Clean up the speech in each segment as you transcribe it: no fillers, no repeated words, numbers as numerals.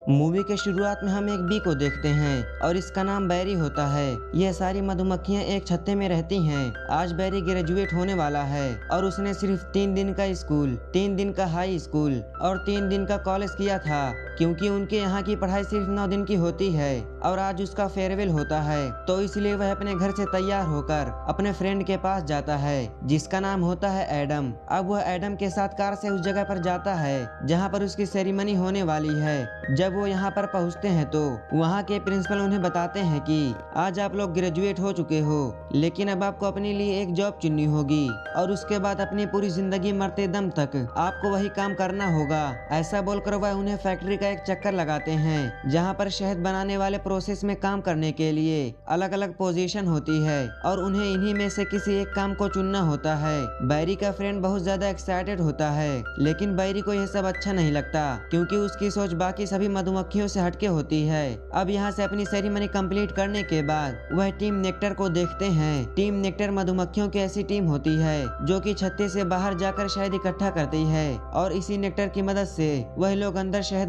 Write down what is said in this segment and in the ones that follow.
Movie के शुरुआत में हम एक बी को देखते हैं और इसका नाम बैरी होता है। यह सारी मधुमक्खियां एक छत्ते में रहती हैं। आज बैरी ग्रेजुएट होने वाला है और उसने सिर्फ 3 दिन का स्कूल, 3 दिन का हाई स्कूल और 3 दिन का कॉलेज किया था, क्योंकि उनके यहाँ की पढ़ाई सिर्फ 9 दिन की होती है और आज उसका फेयरवेल होता है। तो इसलिए वह अपने घर से तैयार होकर अपने फ्रेंड के पास जाता है जिसका नाम होता है एडम। अब वह एडम के साथ कार से उस जगह पर जाता है जहाँ पर उसकी सेरेमनी होने वाली है। जब वो यहाँ पर पहुँचते हैं तो वहाँ के प्रिंसिपल उन्हें बताते हैं कि आज आप लोग ग्रेजुएट हो चुके हो, लेकिन अब आपको अपने लिए एक जॉब चुननी होगी और उसके बाद अपनी पूरी जिंदगी मरते दम तक आपको वही काम करना होगा। ऐसा बोलकर वह उन्हें फैक्ट्री का एक चक्कर लगाते हैं जहाँ पर शहद बनाने वाले प्रोसेस में काम करने के लिए अलग अलग पोजीशन होती है और उन्हें इन्हीं में से किसी एक काम को चुनना होता है। बैरी का फ्रेंड बहुत ज्यादा एक्साइटेड होता है, लेकिन बैरी को यह सब अच्छा नहीं लगता क्योंकि उसकी सोच बाकी सभी मधुमक्खियों से हटके होती है। अब यहाँ से अपनी सेरेमनी कंप्लीट करने के बाद वह टीम नेक्टर को देखते हैं। टीम नेक्टर मधुमक्खियों की ऐसी टीम होती है जो कि छत्ते से बाहर जाकर शहद इकट्ठा करती है और इसी नेक्टर की मदद से वह लोग अंदर शहद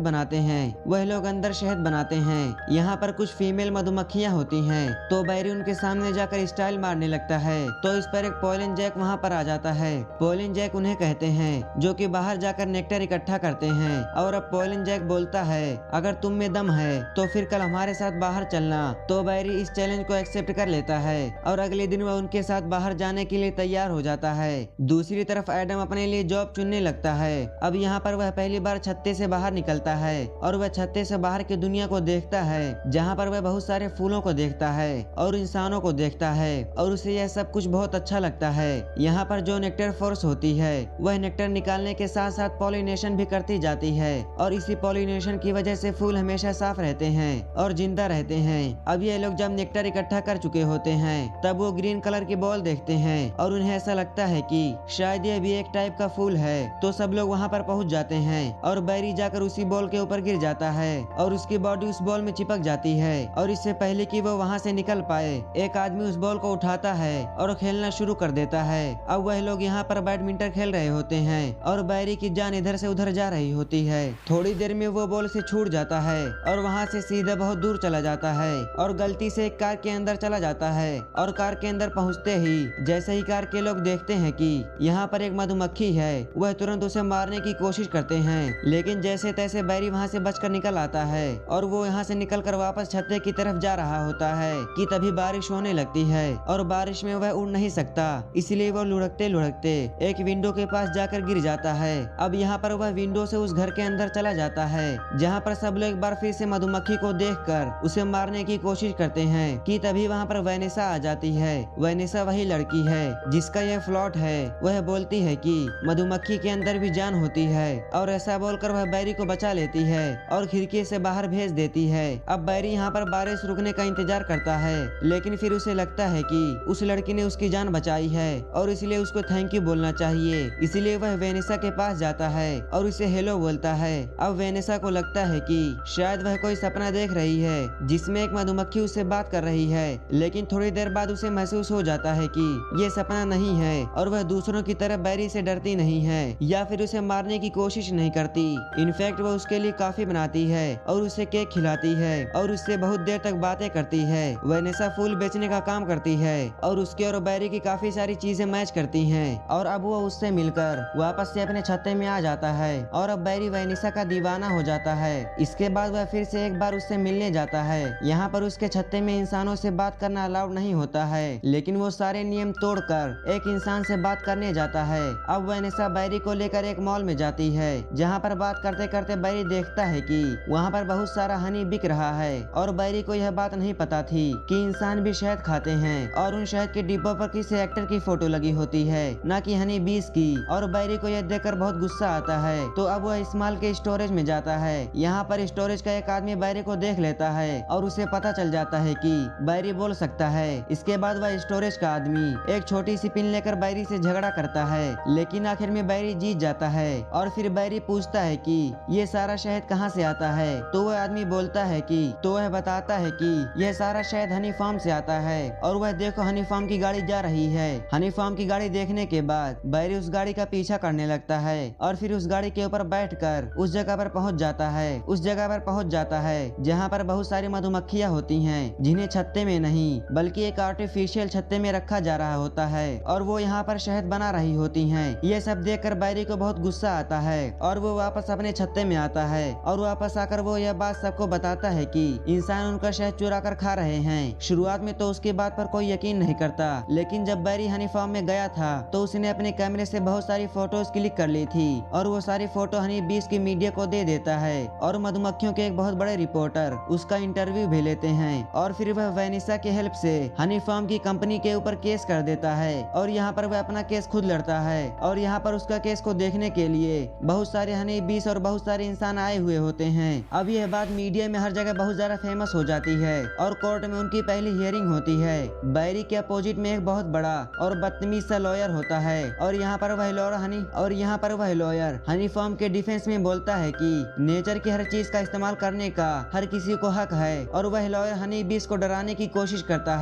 बनाते हैं। यहाँ पर कुछ फीमेल मधुमक्खियाँ होती हैं, तो बैरी उनके सामने जाकर स्टाइल मारने लगता है। तो इस पर एक पोलन जैक वहाँ पर आ जाता है। पोलन जैक उन्हें कहते हैं जो कि बाहर जाकर नेक्टर इकट्ठा करते हैं। और अब पोलन जैक बोलता है, अगर तुम में दम है तो फिर कल हमारे साथ बाहर चलना। तो बैरी इस चैलेंज को एक्सेप्ट कर लेता है और अगले दिन वह उनके साथ बाहर जाने के लिए तैयार हो जाता है। दूसरी तरफ एडम अपने लिए जॉब चुनने लगता है। अब यहाँ पर वह पहली बार छत्ते से बाहर निकलता है और वह छत्ते से बाहर की दुनिया को देखता है, जहाँ पर वह बहुत सारे फूलों को देखता है और इंसानों को देखता है और उसे यह सब कुछ बहुत अच्छा लगता है। यहाँ पर जो नेक्टर फोर्स होती है वह नेक्टर निकालने के साथ साथ पॉलिनेशन भी करती जाती है और इसी पॉलिनेशन की वजह से फूल हमेशा साफ रहते हैं और जिंदा रहते हैं। अब ये लोग जब नेक्टर इकट्ठा कर चुके होते हैं तब वो ग्रीन कलर की बॉल देखते हैं और उन्हें ऐसा लगता है कि शायद ये भी एक टाइप का फूल है। तो सब लोग वहाँ पर पहुँच जाते हैं और बैरी जाकर उसी बॉल के ऊपर गिर जाता है और उसकी बॉडी उस बॉल में चिपक जाती है। और इससे पहले कि वो वहाँ से निकल पाए एक आदमी उस बॉल को उठाता है और खेलना शुरू कर देता है। अब वह लोग यहाँ पर बैडमिंटन खेल रहे होते हैं और बैरी की जान इधर से उधर जा रही होती है। थोड़ी देर में वो बॉल से छूट जाता है और वहाँ से सीधे बहुत दूर चला जाता है और गलती से एक कार के अंदर चला जाता है। और कार के अंदर पहुँचते ही जैसे ही कार के लोग देखते हैं कि यहाँ पर एक मधुमक्खी है, वह तुरंत उसे मारने की कोशिश करते हैं, लेकिन जैसे तैसे बैरी वहाँ से बचकर निकल आता है और वो यहाँ से निकलकर वापस छत्ते की तरफ जा रहा होता है कि तभी बारिश होने लगती है और बारिश में वह उड़ नहीं सकता, इसलिए वो लुढ़कते लुढ़कते एक विंडो के पास जाकर गिर जाता है। अब यहाँ पर वह विंडो से उस घर के अंदर चला जाता है जहाँ पर सब लोग एक बार फिर से मधुमक्खी को देखकर उसे मारने की कोशिश करते हैं कि तभी वहाँ पर वैनेसा आ जाती है। वैनेसा वही लड़की है जिसका यह फ्लॉट है। वह बोलती है कि मधुमक्खी के अंदर भी जान होती है और ऐसा बोलकर वह बैरी को बचा लेती है और खिड़की से बाहर भेज देती है। अब बैरी यहाँ पर बारिश रुकने का इंतजार करता है, लेकिन फिर उसे लगता है कि उस लड़की ने उसकी जान बचाई है और इसलिए उसको थैंक यू बोलना चाहिए। इसलिए वह वेनेसा के पास जाता है और उसे हेलो बोलता है। अब वेनेसा को लगता है कि शायद वह कोई सपना देख रही है जिसमें एक मधुमक्खी उससे बात कर रही है, लेकिन थोड़ी देर बाद उसे महसूस हो जाता है कि ये सपना नहीं है और वह दूसरों की तरह बैरी से डरती नहीं है या फिर उसे मारने की कोशिश नहीं करती। इनफैक्ट वह उसके लिए काफी बनाती है और उसे केक खिलाती है और उससे बहुत देर तक बातें करती है। वेनेसा फूल बेचने का काम करती है और उसके और बैरी की काफी सारी चीजें मैच करती हैं और अब वो उससे मिलकर वापस से अपने छत्ते में आ जाता है और अब बैरी वेनेसा का दीवाना हो जाता है। इसके बाद वह फिर से एक बार उससे मिलने जाता है। यहाँ पर उसके छत्ते में इंसानों से बात करना अलाउड नहीं होता है, लेकिन वो सारे नियम तोड़कर एक इंसान से बात करने जाता है। अब वेनेसा बैरी को लेकर एक मॉल में जाती है जहाँ पर बात करते करते बैरी देखता है कि वहाँ पर बहुत सारा हनी बिक रहा है और बैरी को यह बात नहीं पता थी कि इंसान भी शहद खाते हैं और उन शहद के डिब्बों पर किसी एक्टर की फोटो लगी होती है, न कि हनी बीस की। और बैरी को यह देखकर बहुत गुस्सा आता है, तो अब वह इस माल के स्टोरेज में जाता है। यहाँ पर स्टोरेज का एक आदमी बैरी को देख लेता है और उसे पता चल जाता है कि बैरी बोल सकता है। इसके बाद वह स्टोरेज का आदमी एक छोटी सी पिन लेकर बैरी से झगड़ा करता है, लेकिन आखिर में बैरी जीत जाता है। और फिर बैरी पूछता है कि ये सारा शहद कहाँ से आता है, तो वह आदमी बोलता है कि तो वह बताता है कि यह सारा शहद हनी फार्म से आता है और वह देखो हनी फार्म की गाड़ी जा रही है। हनी फार्म की गाड़ी देखने के बाद बैरी उस गाड़ी का पीछा करने लगता है और फिर उस गाड़ी के ऊपर बैठकर उस जगह पर पहुंच जाता है उस जगह पर पहुंच जाता है जहां पर बहुत सारी मधुमक्खियां होती हैं, जिन्हें छत्ते में नहीं बल्कि एक आर्टिफिशियल छत्ते में रखा जा रहा होता है और वो यहाँ पर शहद बना रही होती हैं। ये सब देखकर बैरी को बहुत गुस्सा आता है और वो वापस अपने छत्ते में आता है और वापस आकर वो यह बात सबको बताता है कि इंसान उनका शहद चुरा कर खा रहे हैं। शुरुआत में तो उसकी बात पर कोई यकीन नहीं करता, लेकिन जब बैरी हनी फार्म में गया था तो उसने अपने कैमरे से बहुत सारी फोटोज क्लिक कर ली थी और वो सारी फोटो हनी बीस की मीडिया को दे देता है और मधुमक्खियों के एक बहुत बड़े रिपोर्टर उसका इंटरव्यू भी लेते हैं और फिर वह वेनिसा की हेल्प से हनी फार्म की कंपनी के ऊपर केस कर देता है और यहाँ पर वह अपना केस खुद लड़ता है और यहाँ पर उसका केस को देखने के लिए बहुत सारे हनी बीस और बहुत सारे इंसान आए हुए होते हैं। अब यह बात मीडिया में हर जगह बहुत ज्यादा फेमस हो जाती है और कोर्ट में उनकी पहली हियरिंग होती है। बैरी के अपोजिट में एक बहुत बड़ा और बदतमीज सा लॉयर होता है और यहाँ पर वह लॉयर हनी फार्म के डिफेंस में बोलता है कि नेचर की हर चीज का इस्तेमाल करने का हर किसी को हक है और वह लॉयर हनी बीस को डराने की कोशिश करता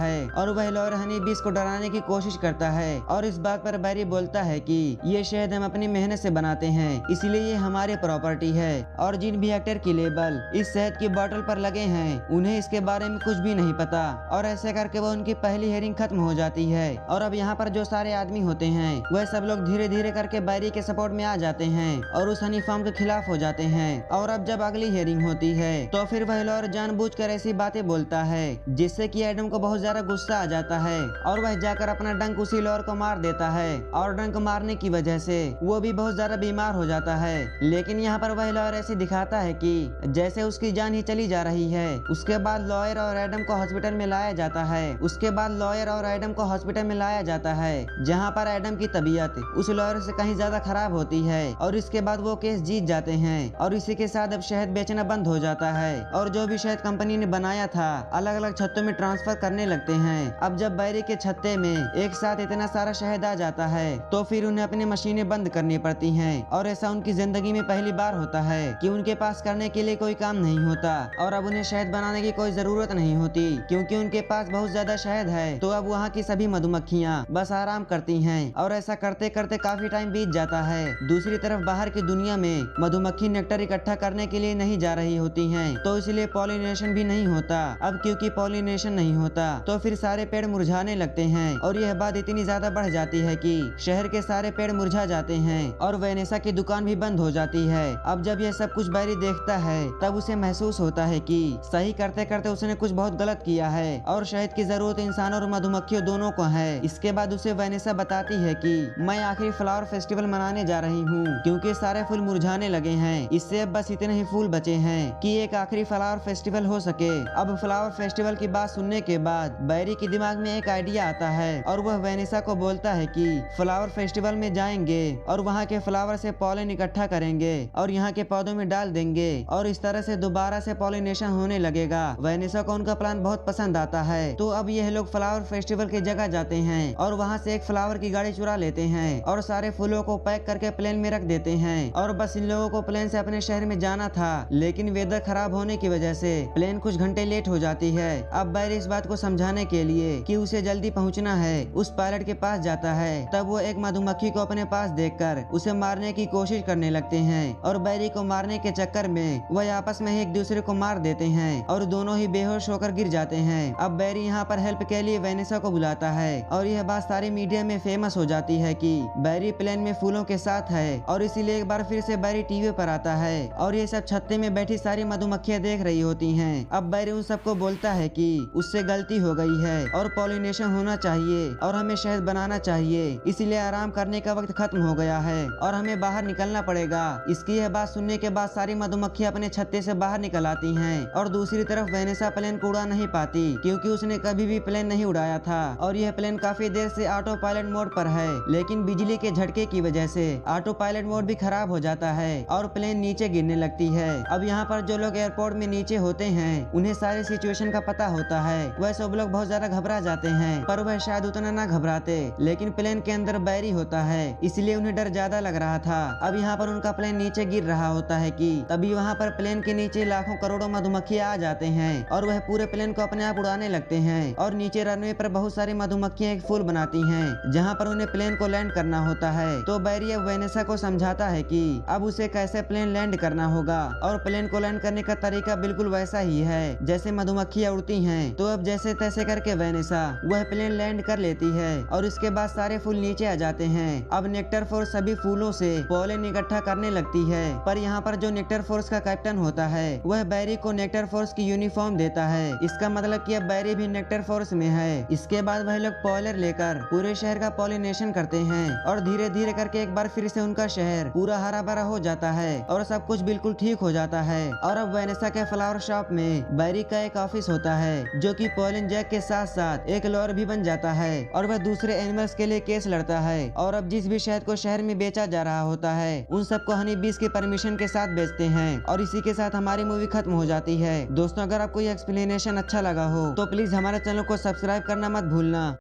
है और इस बात पर बैरी बोलता है कि ये शहद हम अपनी मेहनत से बनाते हैं, इसलिए ये हमारे प्रॉपर्टी है और जिन भी एक्टर की लेबल इस शहद की बोतल पर लगे हैं उन्हें इसके बारे में कुछ भी नहीं पता और ऐसे करके वो उनकी पहली हियरिंग खत्म हो जाती है। और अब यहाँ पर जो सारे आदमी होते हैं वह सब लोग धीरे धीरे करके बैरी के सपोर्ट में आ जाते हैं और उस हनी फार्म के खिलाफ हो जाते हैं। और अब जब अगली हियरिंग होती है तो फिर वह लॉयर जानबूझकर ऐसी बातें बोलता है जिससे कि एडम को बहुत ज्यादा गुस्सा आ जाता है और वह जाकर अपना डंक उसी लॉयर को मार देता है और डंक मारने की वजह से वो भी बहुत ज्यादा बीमार हो जाता है। लेकिन यहाँ पर वह लॉयर ऐसे दिखाता है कि जैसे उसकी जान ही चली जा रही है। उसके बाद लॉयर और एडम को हॉस्पिटल में लाया जाता है जहाँ पर एडम की तबीयत उस लॉयर से कहीं ज्यादा खराब होती है और इसके बाद वो केस जीत जाते हैं और इसी के साथ अब शहद बेचना बंद हो जाता है और जो भी शहद कंपनी ने बनाया था अलग अलग छत्तों में ट्रांसफर करने लगते हैं। अब जब बैरी के छत्ते में एक साथ इतना सारा शहद आ जाता है तो फिर उन्हें अपनी मशीनें बंद करनी पड़ती हैं और ऐसा उनकी जिंदगी में पहली बार होता है कि उनके पास करने के लिए कोई काम नहीं होता और अब उन्हें शहद बनाने की कोई जरूरत नहीं होती क्योंकि उनके पास बहुत ज्यादा शहद है। तो अब वहाँ की सभी मधुमक्खियाँ बस आराम करती हैं और ऐसा करते करते काफी टाइम बीत जाता है। दूसरी तरफ बाहर की दुनिया में मधुमक्खी नेक्टर इकट्ठा करने के लिए नहीं जा रही होती हैं तो इसलिए पॉलिनेशन भी नहीं होता। अब क्योंकि पॉलिनेशन नहीं होता तो फिर सारे पेड़ मुरझाने लगते हैं और यह बात इतनी ज्यादा बढ़ जाती है कि शहर के सारे पेड़ मुरझा जाते हैं और वेनेसा की दुकान भी बंद हो जाती है। अब जब यह सब कुछ बैरी देखता है तब उसे महसूस होता है कि सही करते करते उसने कुछ बहुत गलत किया है और शहद की जरूरत इंसानों और मधुमक्खियों दोनों को है। इसके बाद उसे वेनेसा बताती है कि मैं आखिरी फ्लावर फेस्टिवल मनाने जा रही हूँ क्योंकि सारे फूल मुरझाने लगे हैं, इससे अब बस इतने ही फूल बचे हैं कि एक आखिरी फ्लावर फेस्टिवल हो सके। अब फ्लावर फेस्टिवल की बात सुनने के बाद बैरी के दिमाग में एक आइडिया आता है और वह वेनेसा को बोलता है कि फ्लावर फेस्टिवल में जाएंगे और वहाँ के फ्लावर से पॉलन इकट्ठा करेंगे और यहाँ के पौधों में डाल देंगे और इस तरह से दोबारा से पॉलिनेशन होने लगेगा। वेनेसा को उनका प्लान बहुत पसंद आता है तो अब यह लोग फ्लावर फेस्टिवल की जगह जाते हैं और वहाँ से एक फ्लावर की गाड़ी चुरा लेते हैं और सारे फूलों को पैक करके प्लेन में रख देते हैं और बस इन लोगों को प्लेन से अपने शहर में जाना था, लेकिन वेदर खराब होने की वजह से प्लेन कुछ घंटे लेट हो जाती है। अब बैरी इस बात को समझाने के लिए कि उसे जल्दी पहुँचना है उस पायलट के पास जाता है। तब वो एक मधुमक्खी को अपने पास देखकर उसे मारने की कोशिश करने लगते हैं और बैरी को मारने के चक्कर में वह आपस में ही एक दूसरे को मार देते हैं और दोनों ही बेहोश होकर गिर जाते हैं। अब बैरी यहाँ पर हेल्प के लिए वेनेसा को बुलाता है और यह बात सारी मीडिया में फेमस हो जाती है कि बैरी प्लेन में फूलों के साथ है और इसीलिए एक बार फिर से बैरी टीवी पर आता है और ये सब छत्ते में बैठी सारी मधुमक्खियाँ देख रही होती हैं। अब बैरी उन सबको बोलता है कि उससे गलती हो गई है और पॉलिनेशन होना चाहिए और हमें शहद बनाना चाहिए, इसीलिए आराम करने का वक्त खत्म हो गया है और हमें बाहर निकलना पड़ेगा। इसकी यह बात सुनने के बाद सारी मधुमक्खियाँ अपने छत्ते से बाहर निकल आती हैं और दूसरी तरफ वेनेसा प्लेन को उड़ा नहीं पाती क्योंकि उसने कभी भी प्लेन नहीं उड़ाया था और यह प्लेन काफी देर से ऑटो पायलट मोड पर है, लेकिन बिजली के झटके की वजह से ऑटो पायलट मोड भी खराब हो जाता है और प्लेन नीचे गिरने लगती है। अब यहाँ पर जो लोग एयरपोर्ट में नीचे होते हैं उन्हें सारी सिचुएशन का पता होता है, वह सब लोग बहुत ज्यादा घबरा जाते हैं पर वह शायद उतना ना घबराते, लेकिन प्लेन के अंदर बैरी होता है इसलिए उन्हें डर ज्यादा लग रहा था। अब यहाँ पर उनका प्लेन नीचे गिर रहा होता है कि तभी वहाँ पर प्लेन के नीचे लाखों करोड़ों मधुमक्खियाँ आ जाते हैं और वह पूरे प्लेन को अपने आप उड़ाने लगते हैं और नीचे रनवे पर बहुत सारी मधुमक्खियाँ एक फूल बनाती हैं जहाँ पर उन्हें प्लेन को लैंड करना होता है। तो बैरी अब वेनेसा को समझाता है कि अब उसे कैसे प्लेन लैंड करना होगा और प्लेन को लैंड करने का तरीका बिल्कुल वैसा ही है जैसे मधुमक्खियाँ उड़ती हैं। तो अब जैसे तैसे करके वैनेसा वह प्लेन लैंड कर लेती है और इसके बाद सारे फूल नीचे आ जाते हैं। अब नेक्टर फोर्स सभी फूलों से पोलन इकट्ठा करने लगती है, पर यहाँ पर जो नेक्टर फोर्स का कैप्टन होता है वह बैरी को नेक्टर फोर्स की यूनिफॉर्म देता है। इसका मतलब कि अब बैरी भी नेक्टर फोर्स में है। इसके बाद वह लोग पॉलर लेकर पूरे शहर का पॉलिनेशन करते हैं और धीरे धीरे करके एक बार फिर से उनका शहर पूरा हरा भरा हो जाता है और सब कुछ बिल्कुल ठीक हो जाता है। और अब वैनेसा के फ्लावर शॉप में बैरी का एक ऑफिस होता है जो कि पोलन जैक के साथ साथ एक लॉयर भी बन जाता है और वह दूसरे एनिमल्स के लिए केस लड़ता है। और अब जिस भी शहद को शहर में बेचा जा रहा होता है उन सबको हनी बीस के परमिशन के साथ बेचते हैं। और इसी के साथ हमारी मूवी खत्म हो जाती है। दोस्तों, अगर आपको ये एक्सप्लेनेशन अच्छा लगा हो तो प्लीज हमारे चैनल को सब्सक्राइब करना मत भूलना।